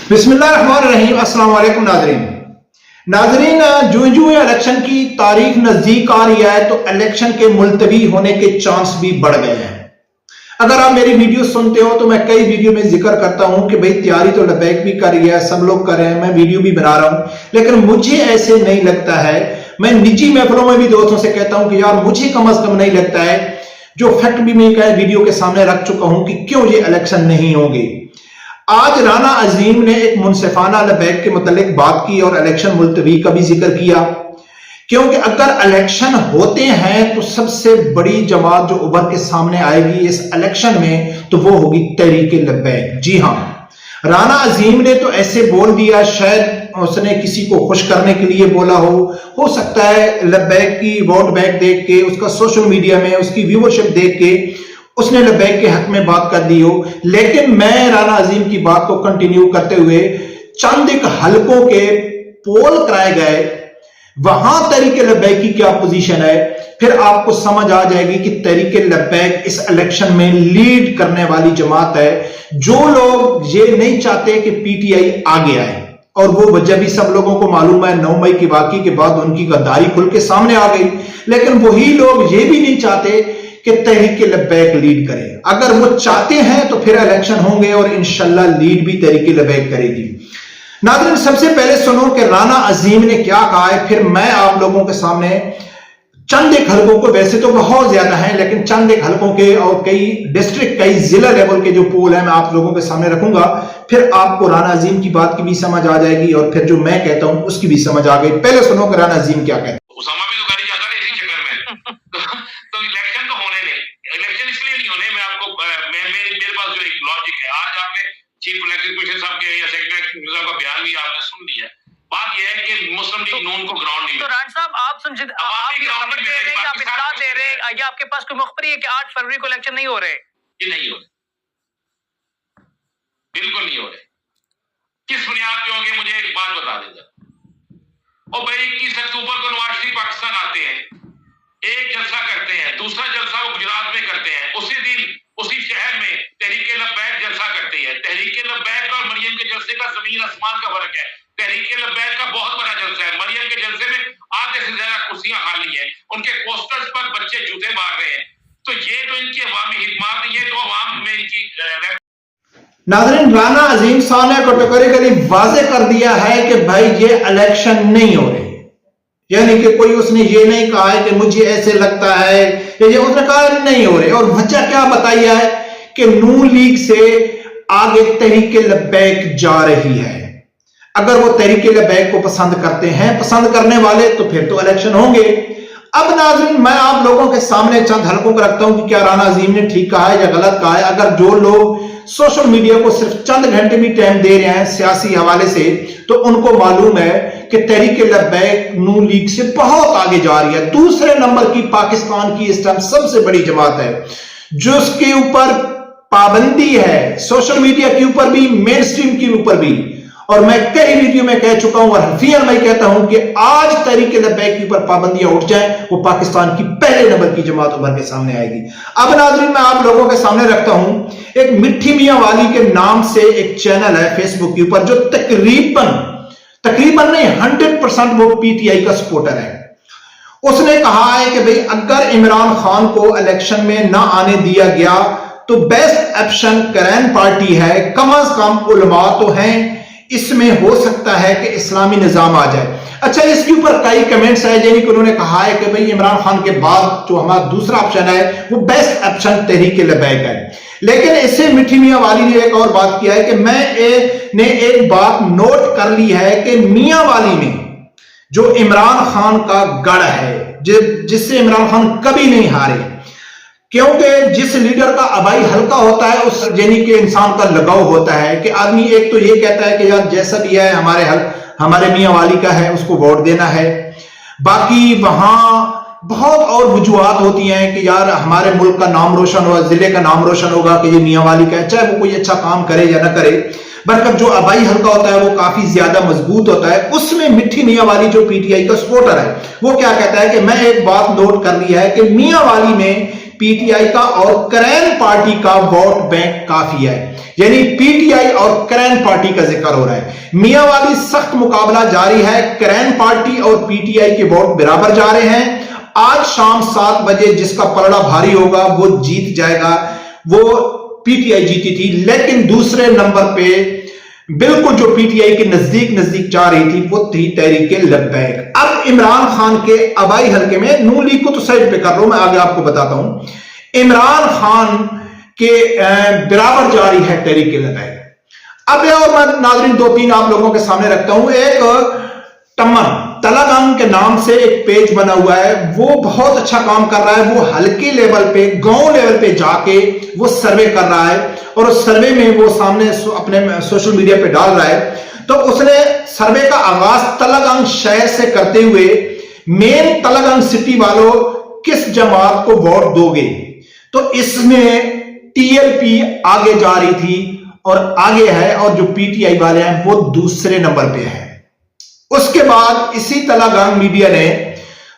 बिस्मिल्लाहिर्रहमानिर्रहीम। अस्सलाम वालेकुम नाज़रीन, जो इलेक्शन की तारीख नजदीक आ रही है तो इलेक्शन के मुलतवी होने के चांस भी बढ़ गए हैं। अगर आप मेरी वीडियो सुनते हो तो मैं कई वीडियो में जिक्र करता हूं कि भाई तैयारी तो लबैक भी कर रही है, सब लोग कर रहे हैं, मैं वीडियो भी बना रहा हूं, लेकिन मुझे ऐसे नहीं लगता है। मैं निजी महफिलों में भी दोस्तों से कहता हूं कि यार मुझे कम अज कम नहीं लगता है, जो फैक्ट भी मैं वीडियो के सामने रख चुका हूं कि क्यों ये इलेक्शन नहीं होंगे। आज राना अजीम ने एक मुनसिफाना लबैक के मुतालिक बात की और इलेक्शन मुलतवी का भी जिक्र किया, क्योंकि अगर इलेक्शन होते हैं तो सबसे बड़ी जमात जो उभर के सामने आएगी इस इलेक्शन में तो वो होगी तहरीके लबैक। जी हां, राना अजीम ने तो ऐसे बोल दिया, शायद उसने किसी को खुश करने के लिए बोला हो सकता है लबैक की वोट बैंक देख के, उसका सोशल मीडिया में उसकी व्यूवरशिप देख के उसने लबैक के हक में बात कर दी हो। लेकिन मैं राना अजीम की बात को कंटिन्यू करते हुए चंद एक हलकों के पोल कराए गए, वहां तहरीके लबैक की क्या पोजीशन है, फिर आपको समझ आ जाएगी कि तहरीके लबैक इस इलेक्शन में लीड करने वाली जमात है। जो लोग ये नहीं चाहते कि पीटीआई आगे आए, और वो वजह भी सब लोगों को मालूम है, 9 मई की वाकई के बाद उनकी गद्दारी खुल के सामने आ गई, लेकिन वही लोग ये भी नहीं चाहते कि तहरीके लबैक लीड करे। अगर वो चाहते हैं तो फिर इलेक्शन होंगे और इंशाल्लाह लीड भी तहरीके लबैक करेगी। नाज़रीन, सबसे पहले सुनो कि राना अजीम ने क्या कहा है, फिर मैं आप लोगों के सामने चंद एक हलकों को, वैसे तो बहुत ज्यादा हैं, लेकिन चंद एक हलकों के और कई डिस्ट्रिक्ट, कई जिला लेवल के जो पोल है मैं आप लोगों के सामने रखूंगा। फिर आपको राना अजीम की बात की भी समझ आ जाएगी और फिर जो मैं कहता हूं उसकी भी समझ आ गई। पहले सुनो कि राना अजीम क्या कहते हैं। तो इलेक्शन तो होने नहीं, इलेक्शन इसलिए नहीं होने, मैं आपको मेरे पास जो एक लॉजिक है, आज आपने चीफ इलेक्शन कमीशन साहब के या सेक्रेटरी साहब का बयान भी आपने सुन लिया। बात यह है कि मुस्लिम लीग नून को ग्राउंड नहीं। तो रान साहब आप आप इत्तला दे रहे हैं या आपके पास कोई मुखबरी है कि 8 फरवरी को इलेक्शन नहीं हो रहे? ये नहीं हो रहे, बिल्कुल नहीं हो रहे। किस बुनियाद पे होंगे मुझे एक बात बता देगा। और भाई 21 अक्टूबर को नवाज शरीफ पाकिस्तान आते हैं, एक जलसा करते हैं, दूसरा जलसा वो गुजरात में करते हैं, उसी दिन उसी शहर में तहरीके लबैक जलसा करते हैं। तहरीके लबैक और मरियम के जलसे का जमीन आसमान का फर्क है। तहरीके लबैक का बहुत बड़ा जलसा है, मरियम के जलसे में आधे से ज्यादा कुर्सियां खाली हैं, उनके पोस्टर्स पर बच्चे जूते मार रहे हैं। तो ये तो इनकी अवामी हिकमत, ये तो अवाम में इनकी। नाज़रीन, राना अजीम साहब ने कैटेगोरिकली वाज़ेह कर दिया है कि भाई ये इलेक्शन नहीं हो रहे, यानी कि कोई उसने ये नहीं कहा है कि मुझे ऐसे लगता है, ये उसने कहा नहीं हो रहे। और वजह क्या बताई है कि नून लीग से आगे तहरीके लबैक जा रही है। अगर वो तहरीके लबैक को पसंद करते हैं, पसंद करने वाले, तो फिर तो इलेक्शन होंगे। अब नाज़रीन, मैं आप लोगों के सामने चंद हलकों को रखता हूं कि क्या राना अजीम ने ठीक कहा है या गलत कहा है। अगर जो लोग सोशल मीडिया को सिर्फ चंद घंटे भी टाइम दे रहे हैं सियासी हवाले से, तो उनको मालूम है कि तहरीके लबैक नून लीग से बहुत आगे जा रही है। दूसरे नंबर की पाकिस्तान की इस टाइम सबसे बड़ी जमात है, जो उसके ऊपर पाबंदी है, सोशल मीडिया के ऊपर भी, मेन स्ट्रीम के ऊपर भी। और मैं कई वीडियो में कह चुका हूं और हल्फियन मैं कहता हूं कि आज तहरीके लबैक के ऊपर पाबंदियां उठ जाएं, वो पाकिस्तान की पहले नंबर की जमात उभर के सामने आएगी। अब नाज़रीन, मैं आप लोगों के सामने रखता हूं एक मिट्टी मियां वाली के नाम से एक चैनल है फेसबुक के ऊपर, जो तकरीबन नहीं 100% वो पीटीआई का सपोर्टर है। उसने कहा है कि भाई अगर इमरान खान को इलेक्शन में ना आने दिया गया तो बेस्ट ऑप्शन करैन पार्टी है, कम अज कम उलमा तो हैं, इसमें हो सकता है कि इस्लामी निजाम आ जाए। अच्छा, इसके ऊपर कई कमेंट्स है जिन्हें उन्होंने कहा है कि भाई इमरान खान के बाद जो हमारा दूसरा ऑप्शन है वो बेस्ट ऑप्शन तहरीके लबैक है। लेकिन इससे मिठी मियां वाली ने एक और बात किया है कि मैंने एक बात नोट कर ली है कि मियां वाली में जो इमरान खान का गढ़ है, जिससे इमरान खान कभी नहीं हारे, क्योंकि जिस लीडर का आबाई हल्का होता है उस यानी कि इंसान का लगाव होता है कि आदमी एक तो ये कहता है कि यार जैसा भी है हमारे मियां वाली का है, उसको वोट देना है। बाकी वहां बहुत और वजूहात होती हैं कि यार हमारे मुल्क का नाम रोशन होगा, जिले का नाम रोशन होगा कि ये मियां वाली का है, चाहे वो कोई अच्छा काम करे या ना करे। बरकत जो आबाई हल्का होता है वो काफी ज्यादा मजबूत होता है। उसमें मिठी मियां वाली जो पीटीआई का सपोर्टर है वो क्या कहता है कि मैं एक बात नोट कर ली है कि मियां वाली में पीटीआई का और करैन पार्टी का वोट बैंक काफी है। यानी पीटीआई और करैन पार्टी का जिक्र हो रहा है। मियांवाली सख्त मुकाबला जारी है। करैन पार्टी और पीटीआई के वोट बराबर जा रहे हैं। आज शाम 7 बजे जिसका पलड़ा भारी होगा वो जीत जाएगा। वो पीटीआई जीती थी, लेकिन दूसरे नंबर पे बिल्कुल जो पीटीआई के नजदीक जा रही थी वो थी तहरीक लब्बैक। अब इमरान खान के आबाई हलके में, नून लीग को तो साइड पे कर लो, मैं आगे आपको बताता हूं। इमरान खान के बराबर जारी है तहरीक लब्बैक। अब और मैं नाज़रीन 2-3 आप लोगों के सामने रखता हूं। एक तलगंग के नाम से एक पेज बना हुआ है, वो बहुत अच्छा काम कर रहा है। वो हल्के लेवल पे, गांव लेवल पे जाके वो सर्वे कर रहा है और उस सर्वे में वो सामने अपने सोशल मीडिया पे डाल रहा है। तो उसने सर्वे का आगाज तलगंग शहर से करते हुए, मेन तलगंग सिटी वालों किस जमात को वोट दोगे, तो इसमें टीएलपी आगे जा रही थी और आगे है, और जो पीटीआई वाले हैं वो दूसरे नंबर पे है। उसके बाद इसी तलगंग मीडिया ने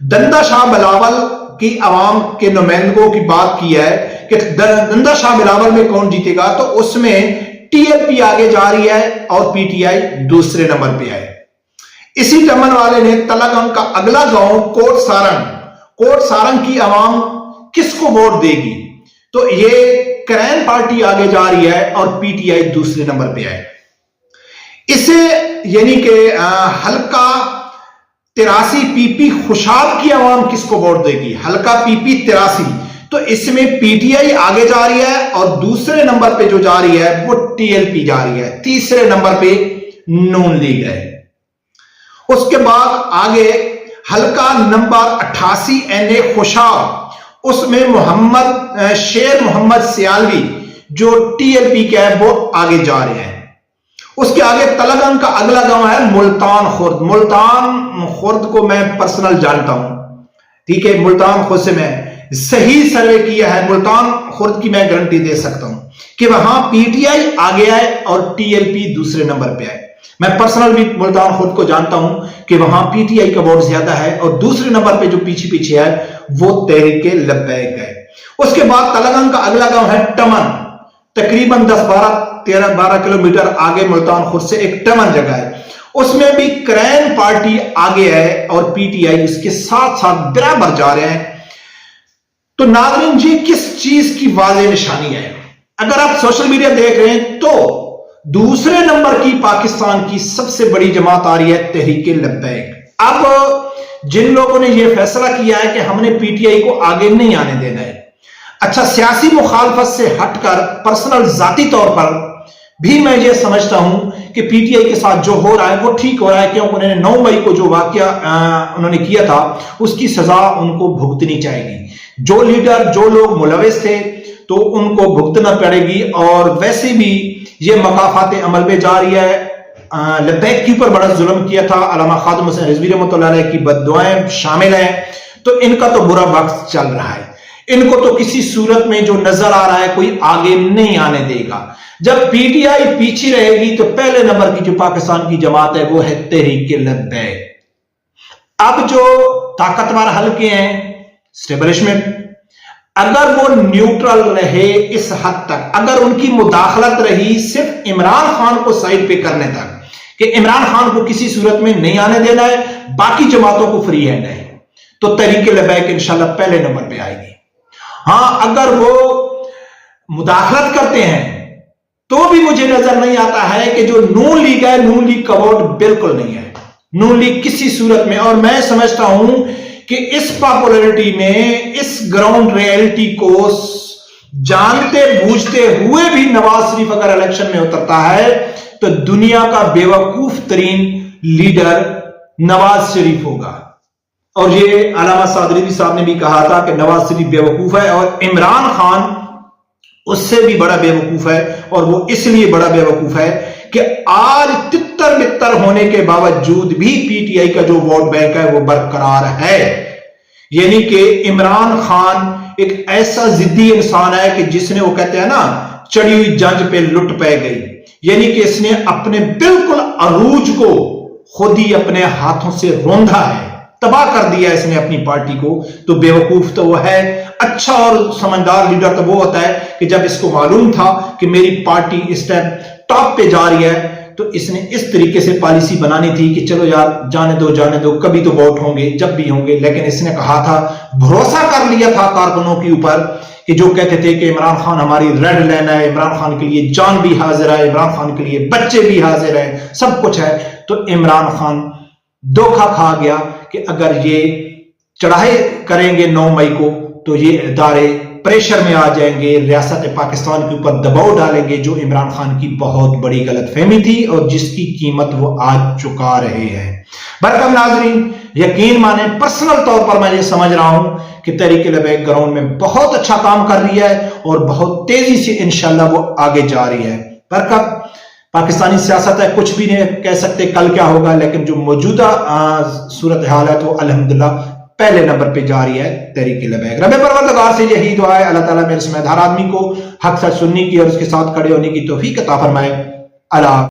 दंदा शाह बिलावल की आवाम के नुमाइंदों की बात की है कि दंदा शाह बिलावल में कौन जीतेगा, तो उसमें टीएलपी आगे जा रही है और पीटीआई दूसरे नंबर पे है। इसी टमन वाले ने तलगंग का अगला गांव कोट सारंग की आवाम किसको वोट देगी, तो ये करैन पार्टी आगे जा रही है और पीटीआई दूसरे नंबर पे है। इसे यानी कि हल्का 83 पीपी खुशाब की आवाम किसको वोट देगी, हल्का पीपी 83, तो इसमें पीटीआई आगे जा रही है और दूसरे नंबर पे जो जा रही है वो टीएलपी जा रही है। तीसरे नंबर पे नून लीग है। उसके बाद आगे हल्का नंबर 88 एनए खुशाब, उसमें शेर मोहम्मद सियालवी जो टीएलपी के है वो आगे जा रहे हैं। उसके आगे तलगंग का अगला गांव है मुल्तान खुर्द। मुल्तान खुर्द को मैं पर्सनल जानता हूं, ठीक है। मुल्तान खुर्द से मैं सही सर्वे किया है। मुल्तान खुर्द की मैं गारंटी दे सकता हूं कि वहां पीटीआई आगे आए और टीएलपी दूसरे नंबर पे आए। मैं पर्सनल भी मुल्तान खुर्द को जानता हूं कि वहां पीटीआई का वोट ज्यादा है और दूसरे नंबर पे जो पीछे है वो तहरीक लब्बैक है। उसके बाद तलगंग का अगला गांव है टमन, तकरीबन 10-12 किलोमीटर आगे मुल्तान खुर्द से एक टमन जगह है। उसमें भी करैन पार्टी आगे है और पीटीआई उसके साथ साथ बराबर जा रहे हैं। तो नाज़रीन जी, किस चीज की वाज़ेह निशानी है? अगर आप सोशल मीडिया देख रहे हैं तो दूसरे नंबर की पाकिस्तान की सबसे बड़ी जमात आ रही है तहरीक लब्बैक। अब जिन लोगों ने यह फैसला किया है कि हमने पीटीआई को आगे नहीं आने देना है, अच्छा, सियासी मुखालफत से हटकर पर्सनल जाती तौर पर भी मैं ये समझता हूं कि पीटीआई के साथ जो हो रहा है वो ठीक हो रहा है, क्योंकि उन्होंने 9 मई को जो वाकया उन्होंने किया था उसकी सजा उनको भुगतनी चाहिए। जो लीडर, जो लोग मुलविस थे तो उनको भुगतना पड़ेगी। और वैसे भी ये मकाफात अमल में जा रही है। लब्बैक के ऊपर बड़ा जुल्म किया था, अल्लामा खादिम हुसैन रिजवी रहमतुल्लाह अलैह की बद्दुआएं शामिल हैं। तो इनका तो बुरा वक्त चल रहा है, इनको तो किसी सूरत में जो नजर आ रहा है कोई आगे नहीं आने देगा। जब पीटीआई पीछे रहेगी तो पहले नंबर की जो पाकिस्तान की जमात है वो है तहरीक लब्बैक। अब जो ताकतवर हल्के हैं, स्टेबलिशमेंट, अगर वो न्यूट्रल रहे इस हद तक, अगर उनकी मुदाखलत रही सिर्फ इमरान खान को साइड पे करने तक कि इमरान खान को किसी सूरत में नहीं आने देना है, बाकी जमातों को फ्री हैंड है, तो तहरीक लब्बैक इंशाल्लाह पहले नंबर पे आएगी। हां, अगर वो मुदाखलत करते हैं तो भी मुझे नजर नहीं आता है कि जो नून लीग है, नून लीग का वोट बिल्कुल नहीं है। नून लीग किसी सूरत में, और मैं समझता हूं कि इस पॉपुलैरिटी में, इस ग्राउंड रियलिटी को जानते बूझते हुए भी नवाज शरीफ अगर इलेक्शन में उतरता है तो दुनिया का बेवकूफ तरीन लीडर नवाज शरीफ होगा। और ये अल्लामा सादरी साहब ने भी कहा था कि नवाज शरीफ बेवकूफ है और इमरान खान उससे भी बड़ा बेवकूफ है। और वो इसलिए बड़ा बेवकूफ है कि आज तितर बितर होने के बावजूद भी पीटीआई का जो वोट बैंक है वो बरकरार है। यानी कि इमरान खान एक ऐसा जिद्दी इंसान है कि जिसने, वो कहते हैं ना, चढ़ी हुई जंज पे लुट पै गई। यानी कि इसने अपने बिल्कुल अरूज को खुद ही अपने हाथों से रोंधा है, तबाह कर दिया इसने अपनी पार्टी को, तो बेवकूफ तो वो है। अच्छा और समझदार लीडर तो वो होता है कि जब इसको मालूम था कि मेरी पार्टी इस टाइम टॉप पे जा रही है, तो इसने इस तरीके से पॉलिसी बनानी थी कि चलो यार जाने दो, कभी तो वोट होंगे, जब भी होंगे। लेकिन इसने कहा था, भरोसा कर लिया था कारकुनों के ऊपर कि जो कहते थे कि इमरान खान हमारी रेड लाइन है, इमरान खान के लिए जान भी हाजिर है, इमरान खान के लिए बच्चे भी हाजिर है, सब कुछ है। तो इमरान खान धोखा खा गया कि अगर ये चढ़ाई करेंगे 9 मई को तो ये इदारे प्रेशर में आ जाएंगे, रियासत पाकिस्तान के ऊपर दबाव डालेंगे, जो इमरान खान की बहुत बड़ी गलतफहमी थी और जिसकी कीमत वो आज चुका रहे हैं। बरकम नाजरीन, यकीन माने पर्सनल तौर पर मैं ये समझ रहा हूं कि तहरीक लेबैक ग्राउंड में बहुत अच्छा काम कर रही है और बहुत तेजी से इंशाल्लाह वो आगे जा रही है। बरकत पाकिस्तानी सियासत है, कुछ भी नहीं कह सकते कल क्या होगा, लेकिन जो मौजूदा सूरत हाल है तो अल्हम्दुलिल्लाह पहले नंबर पे जा रही है तहरीक लेबैक। रब परवरदिगार से यही दुआ है, अल्लाह ताला मेरे समझदार आदमी को हक सच सुनने की और उसके साथ खड़े होने की तौफीक अता फरमाए। अल्लाह।